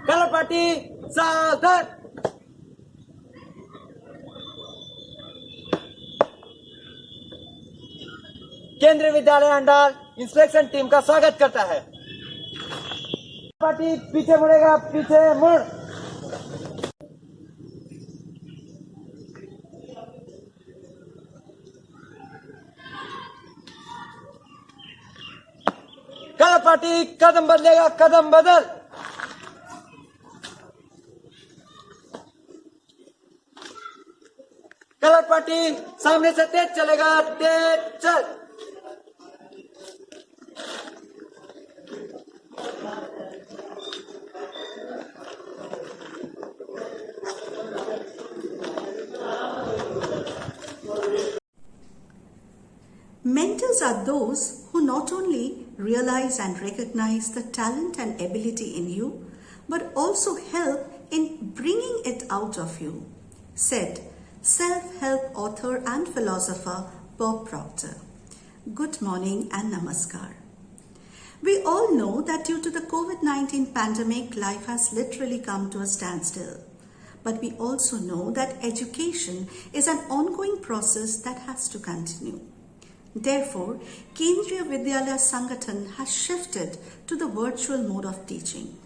Colour party सावधान। केंद्रीय विद्यालय अंडाल इंस्पेक्शन टीम का स्वागत करता है। पार्टी पीछे मुड़ेगा, पीछे मुड़। कलर पार्टी कदम बदलेगा, कदम बदल। कलर पार्टी सामने से तेज चलेगा, तेज चल। Mentors are those who not only realize and recognize the talent and ability in you, but also help in bringing it out of you, said self-help author and philosopher Bob Proctor. Good morning and namaskar. We all know that due to the COVID-19 pandemic, life has literally come to a standstill. But we also know that education is an ongoing process that has to continue. Therefore, Kendriya Vidyalaya Sangathan has shifted to the virtual mode of teaching.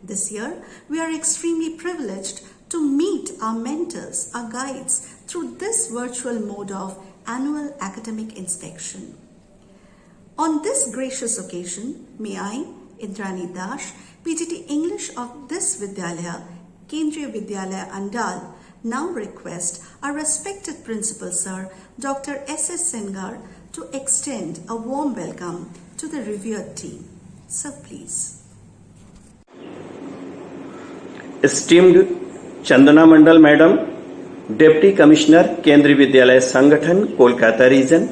This year, we are extremely privileged to meet our mentors, our guides through this virtual mode of annual academic inspection. On this gracious occasion, may I, Indrani Dash, PGT English of this Vidyalaya, Kendriya Vidyalaya Andal, now request our respected Principal Sir, Dr. S.S. Sengar, to extend a warm welcome to the revered team. Sir, please. Esteemed Chandana Mandal Madam, Deputy Commissioner, Kendriya Vidyalaya Sangathan, Kolkata Region,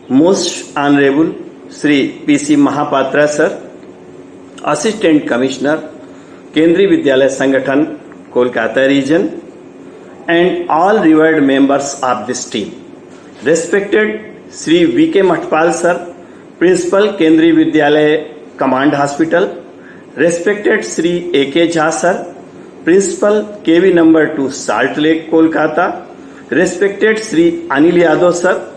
Most Honorable Sri P.C. Mahapatra Sir, Assistant Commissioner, Kendriya Vidyalaya Sangathan, Kolkata Region, and all revered members of this team. Respected Sri V.K. Matpal Sir, Principal, Kendriya Vidyalaya Command Hospital. Respected Sri A.K. Jha Sir, Principal, KV number 2, Salt Lake, Kolkata. Respected Sri Anil Yadav Sir,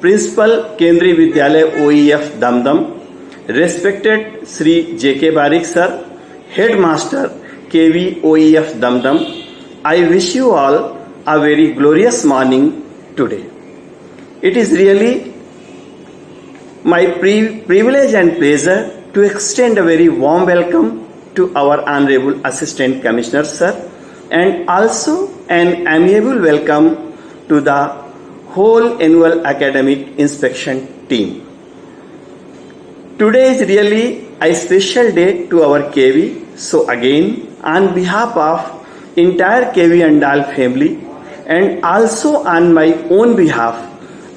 Principal, Kendriya Vidyalaya OEF, Damdam. Respected Sri J.K. Barik Sir, Headmaster, KV OEF, Damdam. I wish you all a very glorious morning today. It is really my privilege and pleasure to extend a very warm welcome to our Honorable Assistant Commissioner Sir, and also an amiable welcome to the whole annual academic inspection team. Today is really a special day to our KV, so again on behalf of entire KV Andal family and also on my own behalf,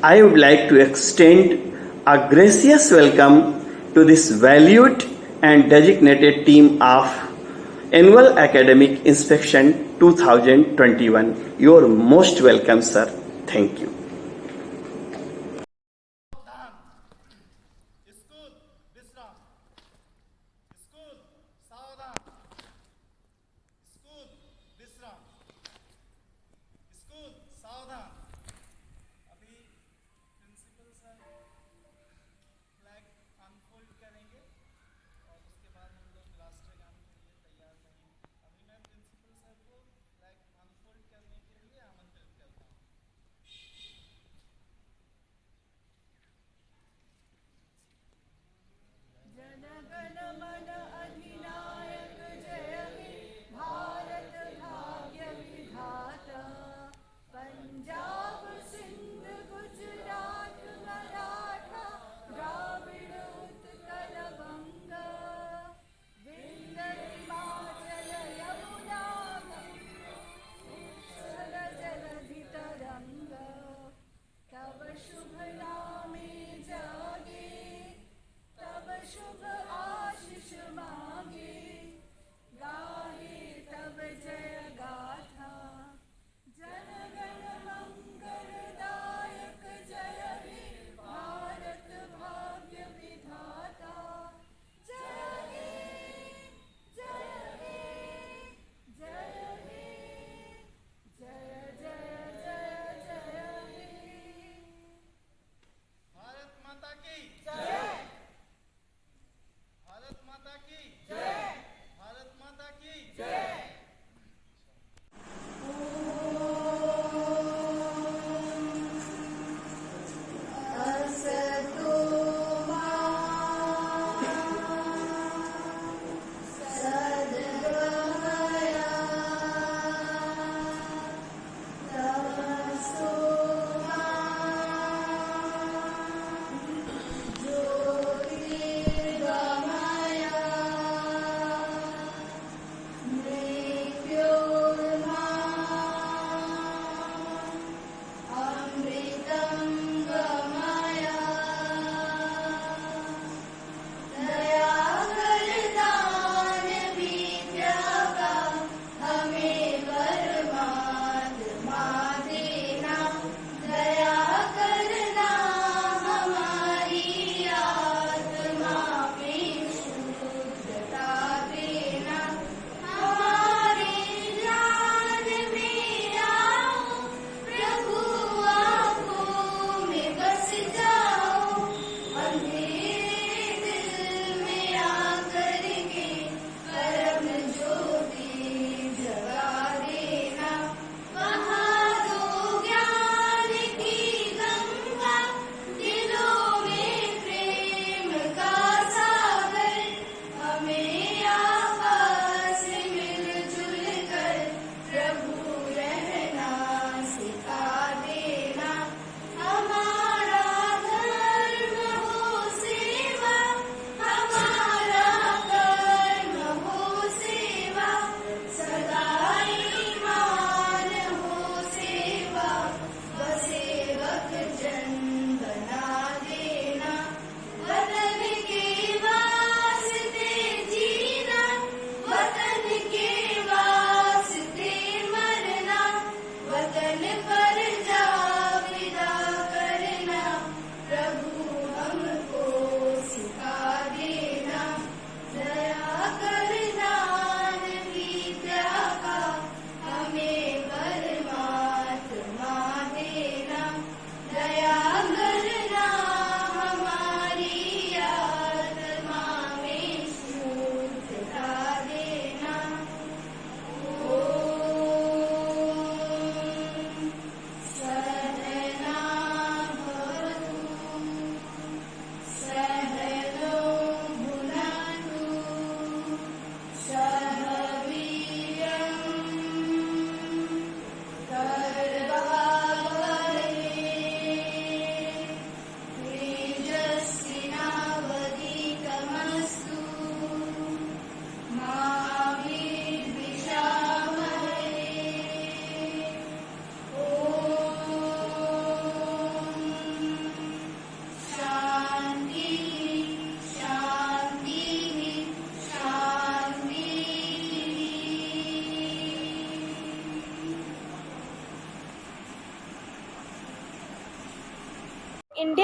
I would like to extend a gracious welcome to this valued and designated team of Annual Academic Inspection 2021. You are most welcome, sir. Thank you.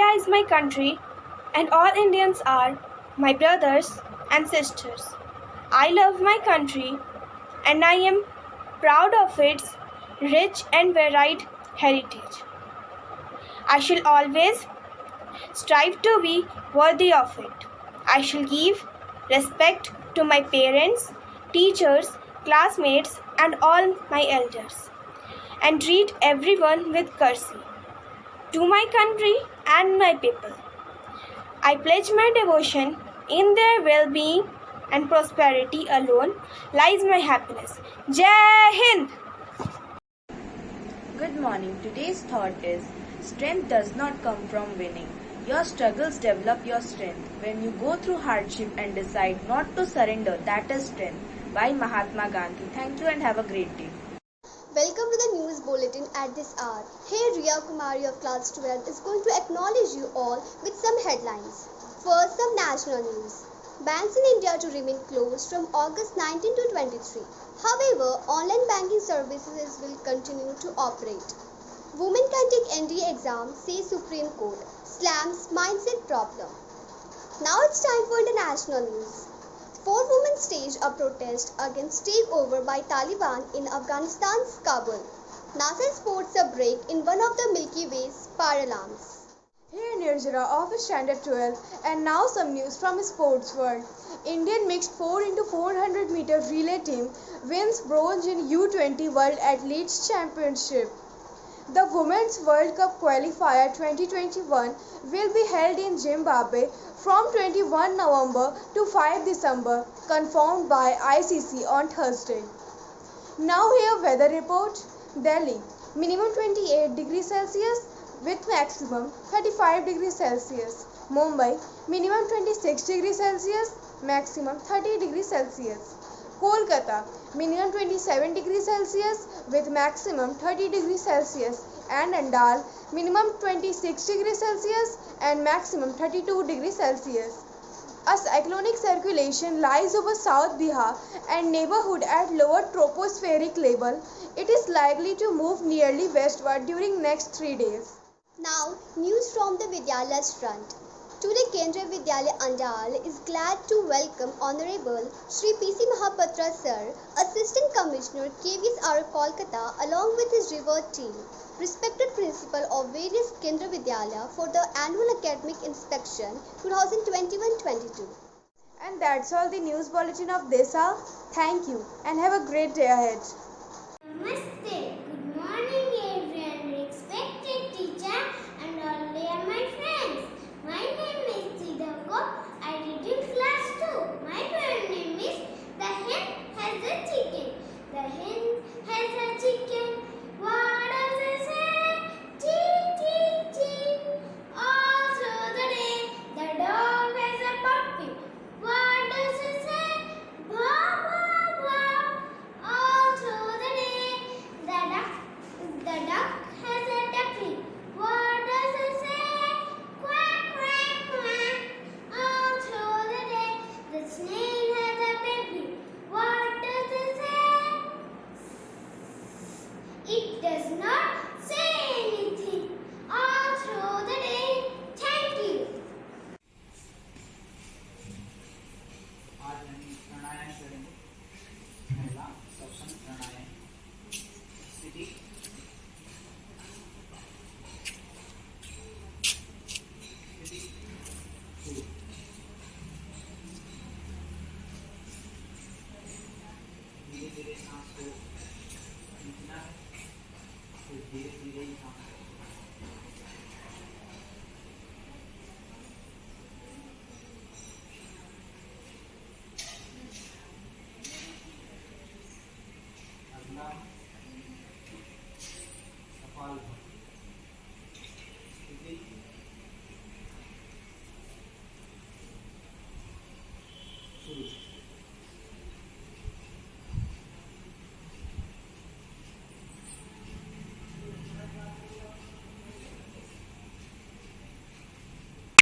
India is my country, and all Indians are my brothers and sisters. I love my country, and I am proud of its rich and varied heritage. I shall always strive to be worthy of it. I shall give respect to my parents, teachers, classmates, and all my elders, and treat everyone with courtesy. To my country and my people, I pledge my devotion. In their well-being and prosperity alone lies my happiness. Jai Hind! Good morning. Today's thought is strength does not come from winning. Your struggles develop your strength. When you go through hardship and decide not to surrender, that is strength. By Mahatma Gandhi. Thank you and have a great day. Welcome to the news bulletin at this hour. Here Riya Kumari of class 12 is going to acknowledge you all with some headlines. First, some national news. Banks in India to remain closed from August 19 to 23. However, online banking services will continue to operate. Women can take NDA exam, says Supreme Court. Slams mindset problem. Now it's time for international news. 4 women staged a protest against takeover by Taliban in Afghanistan's Kabul. NASA sports a break in one of the Milky Way's parallels. Here Nirjara of Standard 12 and now some news from sports world. Indian mixed 4x400 meter relay team wins bronze in U20 World Athletes Championship. The Women's World Cup Qualifier 2021 will be held in Zimbabwe from 21 November to 5 December, confirmed by ICC on Thursday. Now here weather report. Delhi, minimum 28 degrees Celsius with maximum 35 degrees Celsius. Mumbai, minimum 26 degrees Celsius, maximum 30 degrees Celsius. Kolkata, minimum 27 degrees Celsius with maximum 30 degrees Celsius. And Andal, minimum 26 degrees Celsius and maximum 32 degrees Celsius. A cyclonic circulation lies over South Bihar and neighborhood at lower tropospheric level. It is likely to move nearly westward during next 3 days. Now, news from the Vidyalayas front. Today, Kendriya Vidyalaya Andal is glad to welcome Honorable Shri P.C. Mahapatra Sir, Assistant Commissioner KVSR Kolkata along with his revered team, respected principal of various Kendriya Vidyalaya for the annual academic inspection 2021-22. And that's all the news bulletin of this hour. Thank you and have a great day ahead. Namaste. Good morning everyone, respected teacher and all dear my friends. My name is Sidhako. I read in class 2. My parent name is The Hen Has a Chicken. The hen has a chicken. What does it say? Chick, chick, chick. All through the day, the dog has a puppy. What does it say? Blah, blah, blah. All through the day, the duck has a duckling. What does it say? Quack, quack, quack. All through the day, the snail has a baby. What does it say? It does not say anything. All through the day. Thank you. आज हम प्राणायाम करेंगे। पहला श्वसन प्राणायाम।